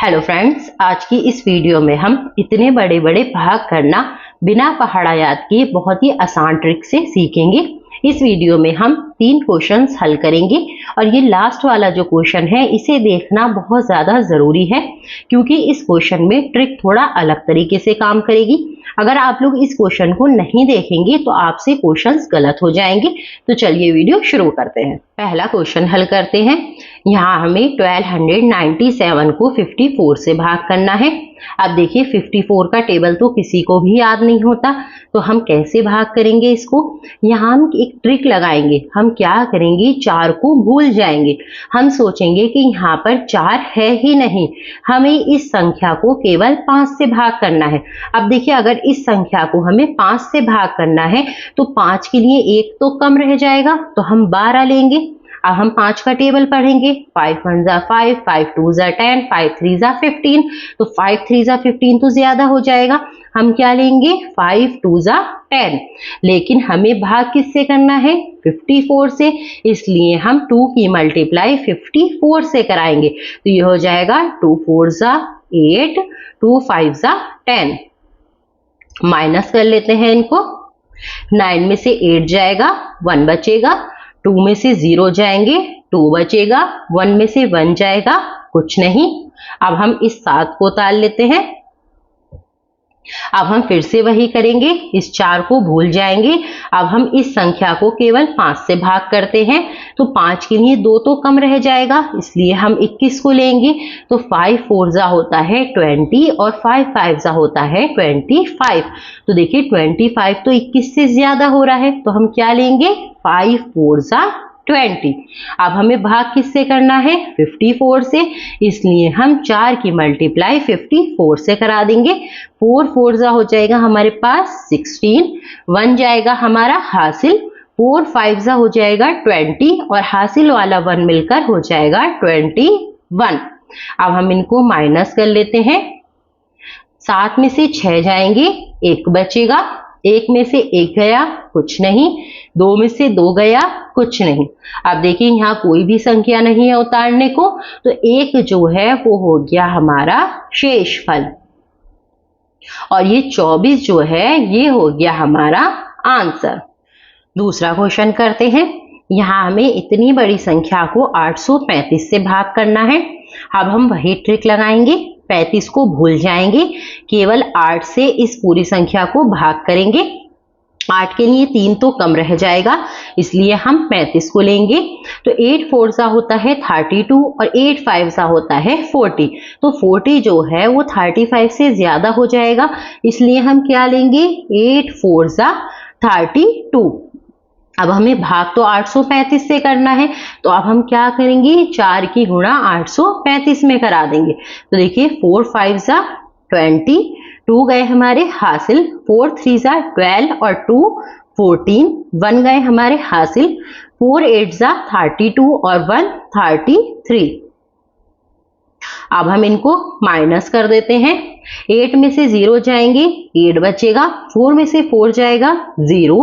Hello friends, आज की इस वीडियो में हम इतने बड़े बड़े भाग करना बिना पहाड़ा याद किए बहुत ही आसान ट्रिक से सीखेंगे। इस वीडियो में हम 3 क्वेश्चंस हल करेंगे और ये लास्ट वाला जो क्वेश्चन है इसे देखना बहुत ज़्यादा ज़रूरी है क्योंकि इस क्वेश्चन में ट्रिक थोड़ा अलग तरीके से काम करेगी। अगर आप लोग इस क्वेश्चन को नहीं देखेंगे तो आपसे क्वेश्चंस गलत हो जाएंगे। तो चलिए वीडियो शुरू करते हैं। पहला क्वेश्चन हल करते हैं। यहाँ हमें 1297 को 54 से भाग करना है। अब देखिए 54 का टेबल तो किसी को भी याद नहीं होता, तो हम कैसे भाग करेंगे इसको। यहाँ हम एक ट्रिक लगाएंगे। हम क्या करेंगे, 4 को भूल जाएंगे। हम सोचेंगे कि यहाँ पर 4 है ही नहीं, हमें इस संख्या को केवल 5 से भाग करना है। अब देखिए अगर इस संख्या को हमें 5 से भाग करना है तो 5 के लिए 1 तो कम रह जाएगा, तो हम 12 लेंगे। अब हम 5 का टेबल पढ़ेंगे। 5 1 जा 5, 5 2 जा 10, 5 3 जा 15, तो 5 3 जा 15 तो ज्यादा हो जाएगा। हम क्या लेंगे, 5 2 जा 10। लेकिन हमें भाग किससे करना है, 54 से, इसलिए हम 2 की मल्टीप्लाई 54 से कराएंगे। तो ये हो जाएगा 2 4 जा 8, 2 5 जा 10। माइनस कर लेते हैं इनको। 9 में से 8 जाएगा, 1 बचेगा। 2 में से 0 जाएंगे, 2 बचेगा। 1 में से 1 जाएगा, कुछ नहीं। अब हम इस 7 को उतार लेते हैं। अब हम फिर से वही करेंगे, इस 4 को भूल जाएंगे। अब हम इस संख्या को केवल 5 से भाग करते हैं, तो 5 के लिए 2 तो कम रह जाएगा, इसलिए हम 21 को लेंगे। तो 5 4 जा होता है 20 और 5 5 जा होता है 25। तो देखिए 25 तो 21 से ज्यादा हो रहा है, तो हम क्या लेंगे, 5 4 जा 20। अब हमें भाग किससे करना है, 54 से, इसलिए हम 4 की मल्टीप्लाई 54 से करा देंगे। 4 4 जा हो जाएगा हमारे पास 16, 1 जाएगा हमारा हासिल, 4 5 जा हो जाएगा 20 और हासिल वाला 1 मिलकर हो जाएगा 21। अब हम इनको माइनस कर लेते हैं। 7 में से 6 जाएंगे, 1 बचेगा। 1 में से 1 गया, कुछ नहीं। 2 में से 2 गया, कुछ नहीं। अब देखिए यहाँ कोई भी संख्या नहीं है उतारने को, तो 1 जो है वो हो गया हमारा शेषफल, और ये 24 जो है ये हो गया हमारा आंसर। दूसरा क्वेश्चन करते हैं। यहाँ हमें इतनी बड़ी संख्या को 835 से भाग करना है। अब हम वही ट्रिक लगाएंगे। 35 को भूल जाएंगे, केवल 8 से इस पूरी संख्या को भाग करेंगे। 8 के लिए 3 तो कम रह जाएगा, इसलिए हम 35 को लेंगे। तो 8 4 सा होता है 32 और 8 5 सा होता है 40। तो 40 जो है वो 35 से ज्यादा हो जाएगा, इसलिए हम क्या लेंगे, 8 4 सा 32। अब हमें भाग तो 835 से करना है, तो अब हम क्या करेंगे, 4 की गुणा 835 में करा देंगे। तो देखिए 4 5 जा 20, 2 गए हमारे हासिल, 4 3 जा 12 और 2 14, 1 गए हमारे हासिल, 4 8 जा 32 और 1 33। अब हम इनको माइनस कर देते हैं। 8 में से 0 जाएंगे, 8 बचेगा। 4 में से 4 जाएगा 0,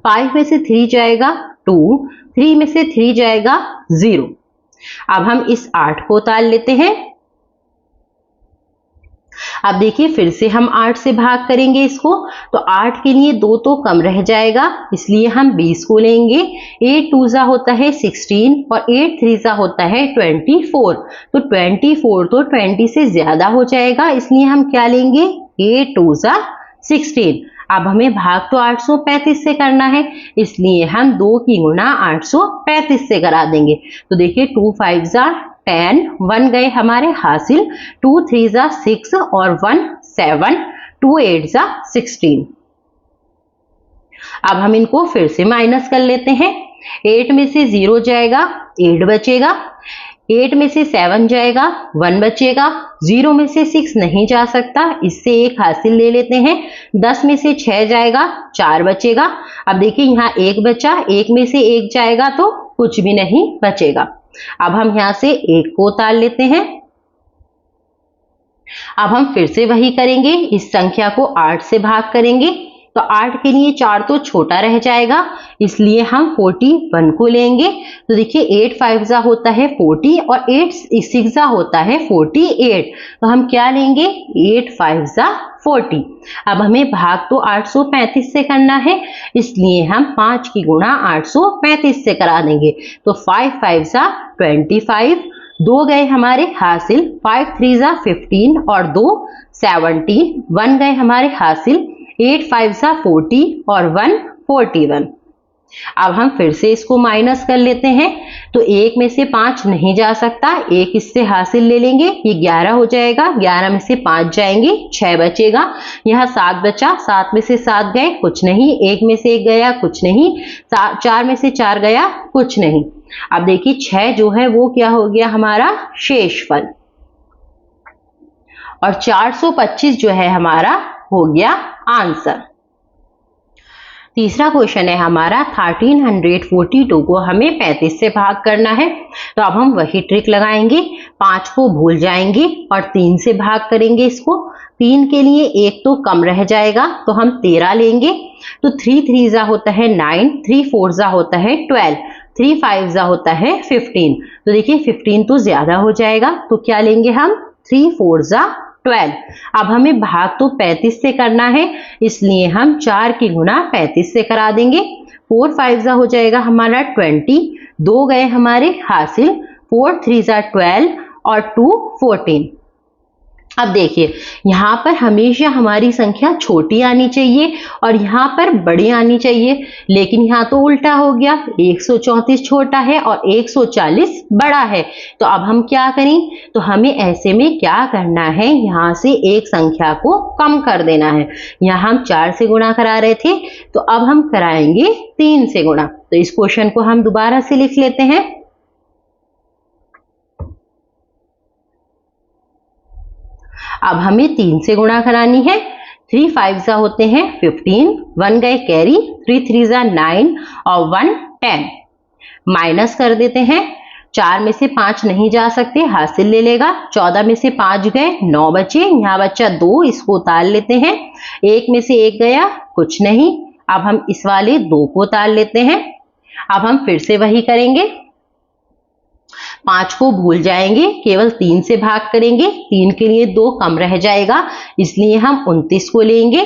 5 में से 3 जाएगा 2, 3 में से 3 जाएगा 0। अब हम इस 8 को उतार लेते हैं। अब देखिए फिर से हम 8 से भाग करेंगे इसको, तो 8 के लिए 2 तो कम रह जाएगा, इसलिए हम 20 को लेंगे। 8 2 जा होता है 16 और 8 3 जा होता है 24। तो 24 तो 20 से ज्यादा हो जाएगा, इसलिए हम क्या लेंगे, 8 2 जा 16। अब हमें भाग तो 835 से करना है, इसलिए हम 2 की गुणा 835 से करा देंगे। तो देखिए 2 5 जा 10, 1 गए हमारे हासिल, 2 3 जा 6 और 1 7, 2 8 जा 16। अब हम इनको फिर से माइनस कर लेते हैं। 8 में से 0 जाएगा, 8 बचेगा। 8 में से 7 जाएगा, 1 बचेगा। 0 में से 6 नहीं जा सकता, इससे 1 हासिल ले लेते हैं। 10 में से 6 जाएगा, 4 बचेगा। अब देखिए यहाँ 1 बचा, 1 में से 1 जाएगा तो कुछ भी नहीं बचेगा। अब हम यहाँ से 1 को उतार लेते हैं। अब हम फिर से वही करेंगे, इस संख्या को 8 से भाग करेंगे। तो 8 के लिए 4 तो छोटा रह जाएगा, इसलिए हम 41 को लेंगे। तो देखिए 8 5 जा होता है 40 और 8 6 जा होता है 48। तो हम क्या लेंगे 8 5 जा 40। अब हमें भाग तो 835 से करना है, इसलिए हम 5 की गुणा 835 से करा देंगे। तो 5 5 जा 25, 2 गए हमारे हासिल, 5 3 जा 15 और 2 17, 1 गए हमारे हासिल, 8 5 जा 40 और 1 41। अब हम फिर से इसको माइनस कर लेते हैं। तो 1 में से 5 नहीं जा सकता, 1 इससे हासिल ले लेंगे, ये 11 हो जाएगा। 11 में से 5 जाएंगे, 6 बचेगा। यहाँ 7 बचा, 7 में से 7 गए, कुछ नहीं। 1 में से 1 गया, कुछ नहीं। 4 में से 4 गया, कुछ नहीं। अब देखिए 6 जो है वो क्या हो गया हमारा शेषफल, और 425 जो है हमारा हो गया आंसर। तीसरा क्वेश्चन है हमारा 1342 को हमें 35 से भाग करना है। तो अब हम वही ट्रिक लगाएंगे, 5 को भूल जाएंगे और 3 से भाग करेंगे इसको। 3 के लिए 1 तो कम रह जाएगा, तो हम 13 लेंगे। तो 3 3 जा होता है 9, 3 4 जा होता है 12, 3 5 जा होता है 15। तो देखिए 15 तो ज्यादा हो जाएगा, तो क्या लेंगे हम 3 4 जा 12। अब हमें भाग तो 35 से करना है, इसलिए हम 4 की गुणा 35 से करा देंगे। 4 5 जा हो जाएगा हमारा 20, 2 गए हमारे हासिल, 4 3 जा 12 और 2 14। अब देखिए यहाँ पर हमेशा हमारी संख्या छोटी आनी चाहिए और यहाँ पर बड़ी आनी चाहिए, लेकिन यहाँ तो उल्टा हो गया, 134 छोटा है और 140 बड़ा है। तो अब हम क्या करें, तो हमें ऐसे में क्या करना है, यहाँ से एक संख्या को कम कर देना है। यहाँ हम 4 से गुणा करा रहे थे, तो अब हम कराएंगे 3 से गुणा। तो इस क्वेश्चन को हम दोबारा से लिख लेते हैं। अब हमें 3 से गुणा करानी है। 3 5 जा होते हैं 15, 1 गए कैरी, 3 3 जा 9 और 1 10। माइनस कर देते हैं, 4 में से 5 नहीं जा सकते, हासिल ले लेगा। 14 में से 5 गए, 9 बचे, यहाँ बचा 2, इसको उतार लेते हैं। 1 में से 1 गया, कुछ नहीं। अब हम इस वाले 2 को उतार लेते हैं। अब हम फिर से वही करेंगे, 5 को भूल जाएंगे, केवल 3 से भाग करेंगे। 3 के लिए 2 कम रह जाएगा, इसलिए हम 29 को लेंगे।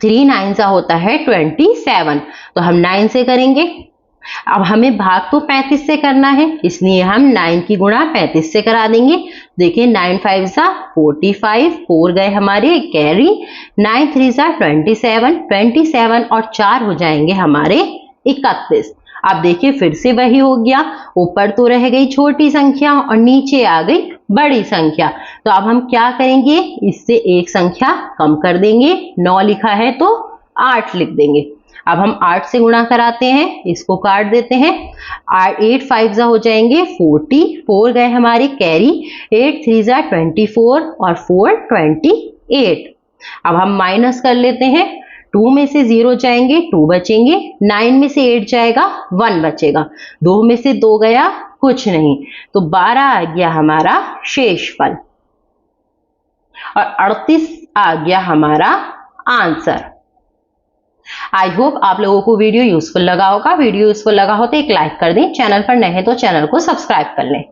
3 9 जा होता है 27, तो हम 9 से करेंगे। अब हमें भाग तो 35 से करना है, इसलिए हम 9 की गुणा 35 से करा देंगे। देखिए 9 5 जा 45, 4 गए हमारे कैरी, 9 3 जा 27, 27 और 4 हो जाएंगे हमारे 31। अब देखिए फिर से वही हो गया, ऊपर तो रह गई छोटी संख्या और नीचे आ गई बड़ी संख्या। तो अब हम क्या करेंगे, इससे एक संख्या कम कर देंगे। 9 लिखा है तो 8 लिख देंगे। अब हम 8 से गुणा कराते हैं, इसको काट देते हैं। 8 5 जा हो जाएंगे 40, 4 गए हमारे कैरी, 8 3 जा 24 और 4 28। अब हम माइनस कर लेते हैं, 2 में से 0 जाएंगे, 2 बचेंगे। 9 में से 8 जाएगा, 1 बचेगा। 2 में से 2 गया, कुछ नहीं। तो 12 आ गया हमारा शेषफल और 38 आ गया हमारा आंसर। आई होप आप लोगों को वीडियो यूजफुल लगा होगा। वीडियो यूजफुल लगा हो तो एक लाइक कर दें, चैनल पर नए हैं तो चैनल को सब्सक्राइब कर लें।